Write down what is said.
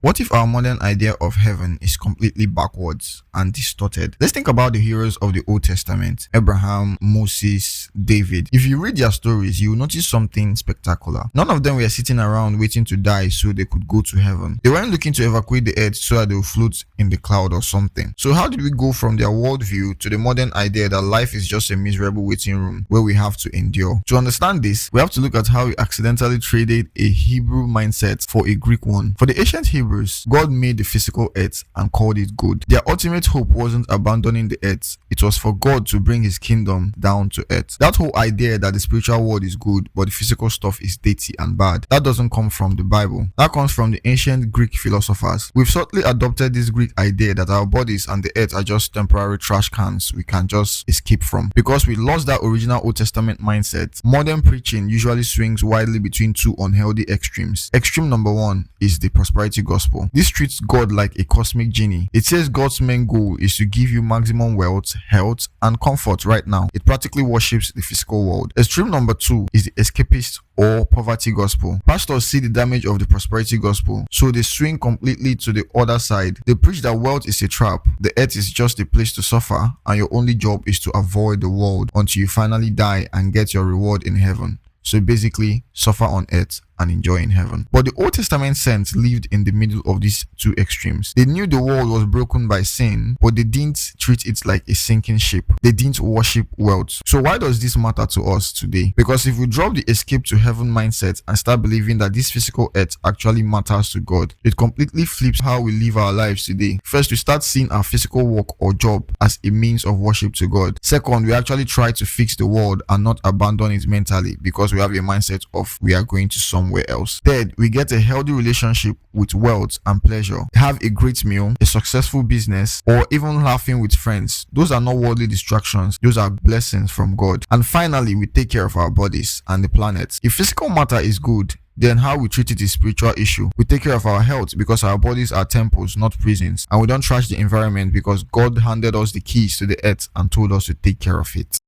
What if our modern idea of heaven is completely backwards and distorted? Let's think about the heroes of the Old Testament: Abraham, Moses, David. If you read their stories, you will notice something spectacular. None of them were sitting around waiting to die so they could go to heaven. They weren't looking to evacuate the earth so that they would float in the cloud or something. So how did we go from their worldview to the modern idea that life is just a miserable waiting room where we have to endure? To understand this, we have to look at how we accidentally traded a Hebrew mindset for a Greek one. For the ancient Hebrews, God made the physical earth and called it good. Their ultimate hope wasn't abandoning the earth, it was for God to bring his kingdom down to earth. That whole idea that the spiritual world is good but the physical stuff is dirty and bad, that doesn't come from the Bible. That comes from the ancient Greek philosophers. We've subtly adopted this Greek idea that our bodies and the earth are just temporary trash cans we can just escape from. Because we lost that original Old Testament mindset, modern preaching usually swings widely between two unhealthy extremes. Extreme number one is the prosperity gospel. This treats God like a cosmic genie. It says God's main goal is to give you maximum wealth, health, and comfort right now. It practically worships the physical world. Extreme number two is the escapist or poverty gospel. Pastors see the damage of the prosperity gospel, so they swing completely to the other side. They preach that wealth is a trap, the earth is just a place to suffer, and your only job is to avoid the world until you finally die and get your reward in heaven. So basically, suffer on earth and enjoy in heaven. But the Old Testament saints lived in the middle of these two extremes. They knew the world was broken by sin, but they didn't treat it like a sinking ship. They didn't worship wealth. So why does this matter to us today? Because if we drop the escape to heaven mindset and start believing that this physical earth actually matters to God, it completely flips how we live our lives today. First, we start seeing our physical work or job as a means of worship to God. Second, we actually try to fix the world and not abandon it mentally because we have a mindset of we are going to somewhere else. Third, we get a healthy relationship with wealth and pleasure. Have a great meal, a successful business, or even laughing with friends. Those are not worldly distractions, those are blessings from God. And finally, we take care of our bodies and the planet. If physical matter is good, then how we treat it is spiritual issue. We take care of our health because our bodies are temples, not prisons. And we don't trash the environment because God handed us the keys to the earth and told us to take care of it.